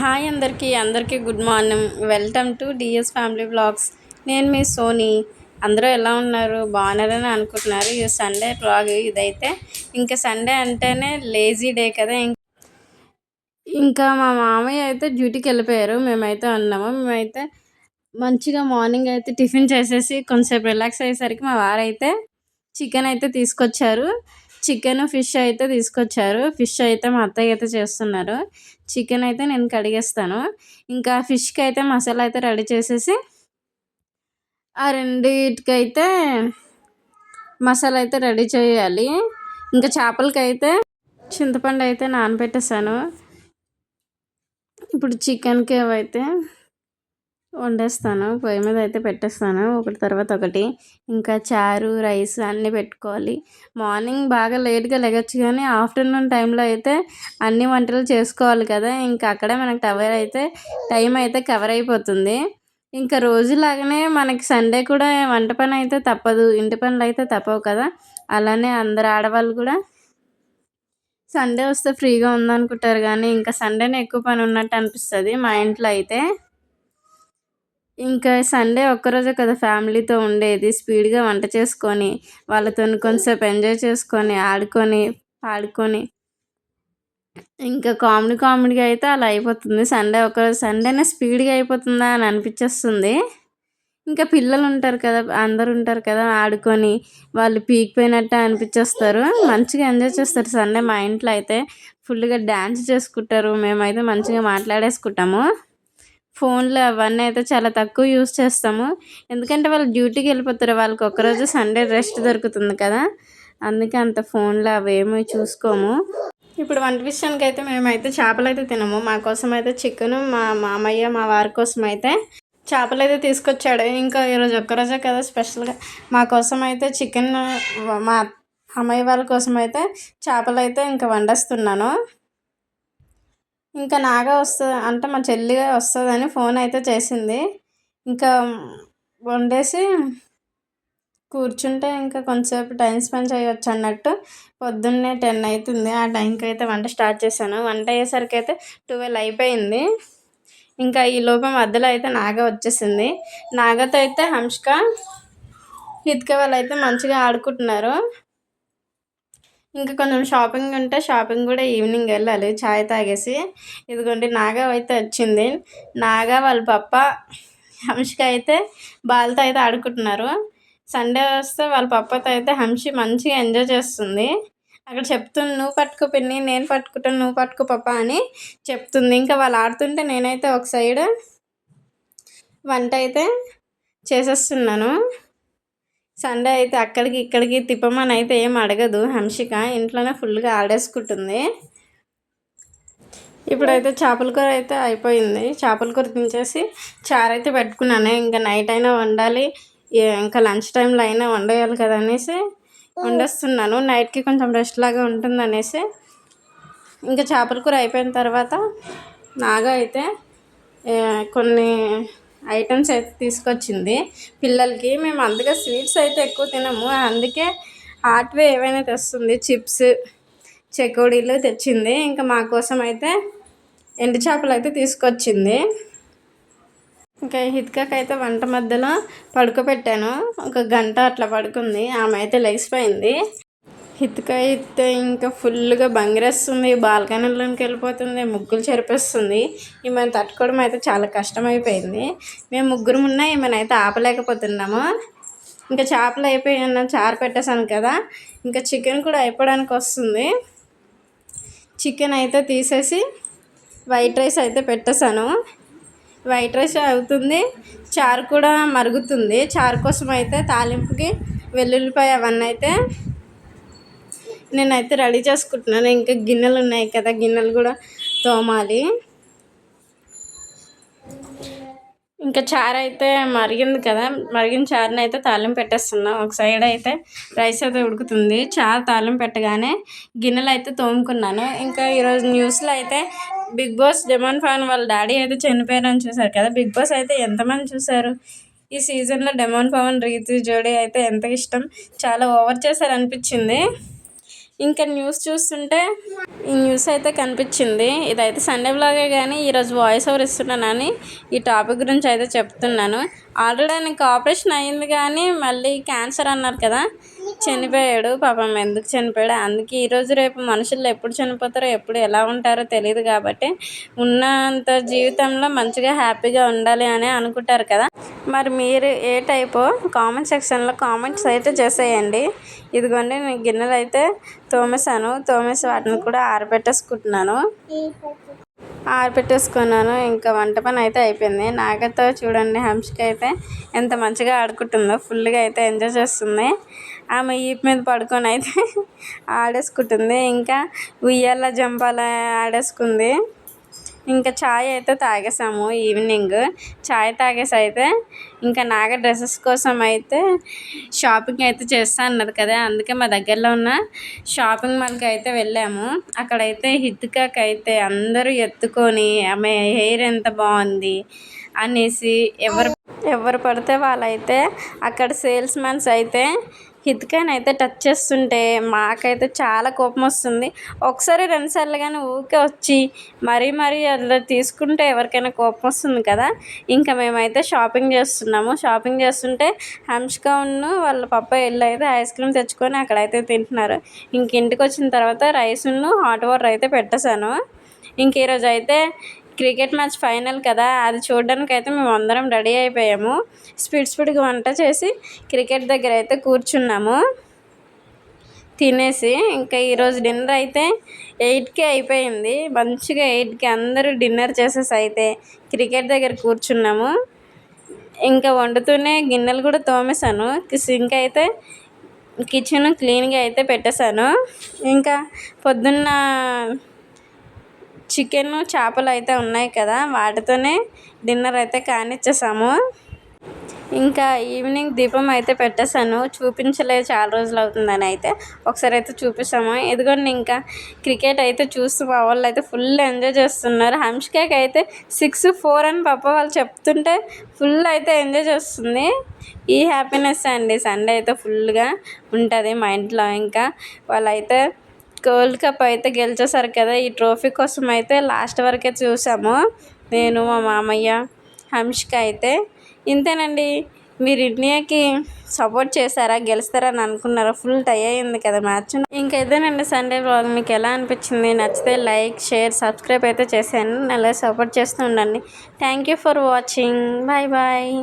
Hi అందరికీ good morning. Welcome to DS family vlogs. నేను మీ సోనీ. అందరూ ఎలా ఉన్నారు? బాగున్నారని అనుకుంటున్నారు. ఇది సండే వ్లాగ్. ఇదైతే ఇంకా సండే అంటేనే లేజీ డే కదా. ఇంకా మా మామయ్య అయితే డ్యూటీకి వెళ్ళిపోయారు. మేమైతే ఉన్నాము. మేమైతే మంచిగా మార్నింగ్ అయితే టిఫిన్ చేసేసి కొంచెంసేపు రిలాక్స్ అయ్యేసరికి మా వారైతే చికెన్ అయితే తీసుకొచ్చారు. చికెన్ ఫిష్ అయితే తీసుకొచ్చారు. ఫిష్ అయితే మా అత్తయ్య అయితే చేస్తున్నారు. చికెన్ అయితే నేను కడిగేస్తాను. ఇంకా ఫిష్కి అయితే మసాలా అయితే రెడీ చేసేసి ఆ రెండిటికైతే మసాలా అయితే రెడీ చేయాలి. ఇంకా చేపలకైతే చింతపండు అయితే నానబెట్టేసాను. ఇప్పుడు చికెన్కి అవైతే వండేస్తాను. పొయ్యి మీద అయితే పెట్టేస్తాను ఒకటి తర్వాత ఒకటి. ఇంకా చారు రైస్ అన్నీ పెట్టుకోవాలి. మార్నింగ్ బాగా లేట్గా లెగచ్చు కానీ ఆఫ్టర్నూన్ టైంలో అయితే అన్ని వంటలు చేసుకోవాలి కదా. ఇంకా అక్కడే మనకు టైం అయితే కవర్ అయిపోతుంది. ఇంకా రోజులాగానే మనకి సండే కూడా వంట పని అయితే తప్పదు, ఇంటి పనులు అయితే తప్పవు కదా. అలానే అందరు ఆడవాళ్ళు కూడా సండే వస్తే ఫ్రీగా ఉందనుకుంటారు కానీ ఇంకా సండేనే ఎక్కువ పని ఉన్నట్టు అనిపిస్తుంది మా ఇంట్లో అయితే. ఇంకా సండే ఒక్కరోజే కదా ఫ్యామిలీతో ఉండేది. స్పీడ్గా వంట చేసుకొని వాళ్ళతో కొంచెంసేపు ఎంజాయ్ చేసుకొని ఆడుకొని పాడుకొని ఇంకా కామెడీగా అయితే అలా అయిపోతుంది. సండేనే స్పీడ్గా అయిపోతుందా అని అనిపించేస్తుంది. ఇంకా పిల్లలు ఉంటారు కదా, అందరు ఉంటారు కదా, ఆడుకొని వాళ్ళు పీకిపోయినట్టు అనిపించేస్తారు. మంచిగా ఎంజాయ్ చేస్తారు సండే. మా ఇంట్లో అయితే ఫుల్గా డ్యాన్స్ చేసుకుంటారు. మేమైతే మంచిగా మాట్లాడేసుకుంటాము. ఫోన్లు అవన్నీ అయితే చాలా తక్కువ యూస్ చేస్తాము. ఎందుకంటే వాళ్ళు డ్యూటీకి వెళ్ళిపోతారు. వాళ్ళకి ఒక్కరోజు సండే రెస్ట్ దొరుకుతుంది కదా. అందుకే అంత ఫోన్లు అవేమీ చూసుకోము. ఇప్పుడు వంట విషయానికి అయితే మేమైతే చేపలు అయితే తినము. మా కోసం అయితే చికెను, మా మామయ్య మా వారి కోసం అయితే చేపలు అయితే తీసుకొచ్చాడు. ఇంకా ఈరోజు ఒక్కరోజే కదా స్పెషల్గా మా కోసం అయితే చికెన్, మా అమ్మాయి వాళ్ళ కోసం అయితే చేపలు అయితే ఇంకా వండేస్తున్నాను. ఇంకా నాగా వస్తుంది అంటే మా చెల్లిగా వస్తుందని ఫోన్ అయితే చేసింది. ఇంకా వండేసి కూర్చుంటే ఇంకా కొంచెంసేపు టైం స్పెండ్ చేయవచ్చు అన్నట్టు పొద్దున్నే 10 అవుతుంది. ఆ టైంకి అయితే వంట స్టార్ట్ చేశాను. వంట అయ్యేసరికి అయితే 12 అయిపోయింది. ఇంకా ఈ లోపం మధ్యలో అయితే నాగా వచ్చేసింది. నాగతో అయితే హంష్క, హిత్క వాళ్ళు అయితే మంచిగా ఆడుకుంటున్నారు. ఇంకా కొంచెం షాపింగ్ ఉంటే షాపింగ్ కూడా ఈవినింగ్ వెళ్ళాలి చాయ్ తాగేసి. ఇదిగోండి నాగా అయితే వచ్చింది. నాగా వాళ్ళ పప్ప హంషిక అయితే బాల్తో అయితే ఆడుకుంటున్నారు. సండే వస్తే వాళ్ళ పప్పతో అయితే హంషి మంచిగా ఎంజాయ్ చేస్తుంది. అక్కడ చెప్తుంది, నువ్వు పట్టుకో పిన్ని, నేను పట్టుకుంటాను, నువ్వు పట్టుకో పప్ప అని చెప్తుంది. ఇంకా వాళ్ళు ఆడుతుంటే నేనైతే ఒక సైడ్ వంట అయితే చేసేస్తున్నాను. సండే అయితే అక్కడికి ఇక్కడికి తిప్పమని అయితే ఏం అడగదు హంషిక. ఇంట్లోనే ఫుల్గా ఆడేసుకుంటుంది. ఇప్పుడైతే చేపల కూర అయితే అయిపోయింది. చేపల కూర తినేసి చారు అయితే పెట్టుకున్నాను. ఇంకా నైట్ అయినా వండాలి, ఇంకా లంచ్ టైంలో అయినా వండేయాలి కదా అనేసి వండేస్తున్నాను. నైట్కి కొంచెం రెస్ట్ లాగా ఉంటుంది అనేసి. ఇంకా చేపల కూర అయిపోయిన తర్వాత నాగా అయితే కొన్ని ఐటమ్స్ అయితే తీసుకొచ్చింది పిల్లలకి. మేము అందుకే స్వీట్స్ అయితే ఎక్కువ తినము, అందుకే హాట్వే ఏవైనా తెస్తుంది. చిప్స్, చెకోడీలు తెచ్చింది. ఇంకా మా కోసం అయితే ఎండు చేపలు అయితే తీసుకొచ్చింది. ఇంకా హిత్కకి అయితే వంట మధ్యలో పడుకోబెట్టాను. ఒక గంట అట్లా పడుకుంది. ఆమె అయితే లెగిసిపోయింది. హిత్క అయితే ఇంకా ఫుల్గా బంగిరేస్తుంది, బాల్కనీలోకి వెళ్ళిపోతుంది, ముగ్గులు చెరిపేస్తుంది. ఈమెను తట్టుకోవడం అయితే చాలా కష్టమైపోయింది. మేము ముగ్గురు ఉన్నా ఈమెనైతే ఆపలేకపోతున్నాము. ఇంకా చేపలు అయిపోయాను, చారు పెట్టేశాను కదా. ఇంకా చికెన్ కూడా అయిపోవడానికి వస్తుంది. చికెన్ అయితే తీసేసి వైట్ రైస్ అయితే పెట్టేశాను. వైట్ రైస్ అవుతుంది, చారు కూడా మరుగుతుంది. చారు కోసం అయితే తాలింపుకి వెల్లుల్లిపాయ అవన్నీ అయితే నేనైతే రెడీ చేసుకుంటున్నాను. ఇంకా గిన్నెలు ఉన్నాయి కదా, గిన్నెలు కూడా తోమాలి. ఇంకా చారు అయితే మరిగింది కదా, మరిగిన చారుని అయితే తాలింపు పెట్టేస్తున్నాం. ఒక సైడ్ అయితే రైస్ అయితే ఉడుకుతుంది. చారు తాలింపు పెట్టగానే గిన్నెలు అయితే తోముకున్నాను. ఇంకా ఈరోజు న్యూస్లో అయితే బిగ్ బాస్ డెమాన్ పవన్ వాళ్ళ డాడీ అయితే చనిపోయారని చూశారు కదా. బిగ్ బాస్ అయితే ఎంతమంది చూశారు? ఈ సీజన్లో డెమాన్ పవన్ రీతు జోడీ అయితే ఎంత ఇష్టం, చాలా ఓవర్ చేశారు అనిపించింది. ఇంకా న్యూస్ చూస్తుంటే ఈ న్యూస్ అయితే కనిపించింది. ఇదైతే సండే బ్లాగే కానీ ఈరోజు వాయిస్ ఓవర్ ఇస్తున్నానని ఈ టాపిక్ గురించి అయితే చెప్తున్నాను. ఆల్రెడీ ఆయనకు ఆపరేషన్ అయ్యింది కానీ మళ్ళీ క్యాన్సర్ అన్నారు కదా, చనిపోయాడు. పాపం ఎందుకు చనిపోయాడు, అందుకే ఈరోజు రేపు మనుషులు ఎప్పుడు చనిపోతారో ఎప్పుడు ఎలా ఉంటారో తెలియదు కాబట్టి ఉన్నంత జీవితంలో మంచిగా హ్యాపీగా ఉండాలి అని అనుకుంటారు కదా. మరి మీరు ఏ టైపో కామెంట్ సెక్షన్లో కామెంట్స్ అయితే చేసేయండి. ఇదిగోండి నేను గిన్నెలు అయితే తోమేసి వాటిని కూడా ఆరబెట్టేసుకున్నాను. ఇంకా వంట పని అయితే అయిపోయింది. నాగతో చూడండి, హంసిక అయితే ఎంత మంచిగా ఆడుకుంటుందో, ఫుల్గా అయితే ఎంజాయ్ చేస్తుంది. ఆమె ఈపు మీద పడుకొని అయితే ఆడేసుకుంటుంది. ఇంకా ఉయ్యాల జంపాల ఆడేసుకుంది. ఇంకా ఛాయ్ అయితే తాగేసాము. ఈవినింగ్ ఛాయ్ తాగేసి అయితే ఇంకా నాగ డ్రెస్సెస్ కోసం అయితే షాపింగ్ అయితే చేస్తా అన్నది కదా, అందుకే మా దగ్గరలో ఉన్న షాపింగ్ మాల్కి అయితే వెళ్ళాము. అక్కడైతే హిత్కాకి అయితే అందరూ ఎత్తుకొని ఆమె హెయిర్ ఎంత బాగుంది అనేసి ఎవరు పడితే వాళ్ళైతే అక్కడ సేల్స్ మ్యాన్స్ అయితే హిత్కాని అయితే టచ్ చేస్తుంటే మాకైతే చాలా కోపం వస్తుంది. ఒకసారి 2 సార్లు కానీ ఊరికే వచ్చి మరీ అలా తీసుకుంటే ఎవరికైనా కోపం వస్తుంది కదా. ఇంకా మేమైతే షాపింగ్ చేస్తుంటే హంసికను వాళ్ళ పప్ప వెళ్ళి అయితే ఐస్ క్రీమ్ తెచ్చుకొని అక్కడైతే తింటున్నారు. ఇంక ఇంటికి వచ్చిన తర్వాత రైస్ను హాట్ వాటర్ అయితే పెట్టేశాను. ఇంక ఈరోజు అయితే క్రికెట్ మ్యాచ్ ఫైనల్ కదా, అది చూడడానికి అయితే మేము అందరం రెడీ అయిపోయాము. స్పీడ్గా వంట చేసి క్రికెట్ దగ్గర అయితే కూర్చున్నాము తినేసి. ఇంకా ఈరోజు డిన్నర్ అయితే 8కే అయిపోయింది. మంచిగా 8కి అందరూ డిన్నర్ చేసేసి అయితే క్రికెట్ దగ్గర కూర్చున్నాము. ఇంకా వండుతూనే గిన్నెలు కూడా తోమేశాను. సింక్ అయితే కిచెన్ క్లీన్గా అయితే పెట్టేశాను. ఇంకా పొద్దున్న చికెన్ చేపలు అయితే ఉన్నాయి కదా, వాటితోనే డిన్నర్ అయితే కానిచ్చేసాము. ఇంకా ఈవినింగ్ దీపం అయితే పెట్టేశాను. చూపించలేదు, చాలా రోజులు అవుతుందని అయితే ఒకసారి అయితే చూపిస్తాము. ఇదిగోండి ఇంకా క్రికెట్ అయితే చూస్తూ మా వాళ్ళు అయితే ఫుల్ ఎంజాయ్ చేస్తున్నారు. హంసికకి అయితే 6-4 అని పాప వాళ్ళు చెప్తుంటే ఫుల్ అయితే ఎంజాయ్ చేస్తుంది. ఈ హ్యాపీనెస్ అండి సండే అయితే ఫుల్గా ఉంటుంది మా ఇంట్లో. ఇంకా వాళ్ళైతే వరల్డ్ కప్ అయితే గెలిచేసారు కదా, ఈ ట్రోఫీ కోసం అయితే లాస్ట్ వరకే చూసాము నేను, మా మామయ్య, హంసిక అయితే. ఇంతేనండి. మీరు ఇండియాకి సపోర్ట్ చేశారా, గెలుస్తారని అనుకున్నారా? ఫుల్ టై అయింది కదా మ్యాచ్. ఇంకైతేనండి సండే వ్లాగ్ మీకు ఎలా అనిపించింది? నచ్చితే లైక్, షేర్, సబ్స్క్రైబ్ అయితే చేశాను. అలా సపోర్ట్ చేస్తూ ఉండండి. Thank you for watching. Bye.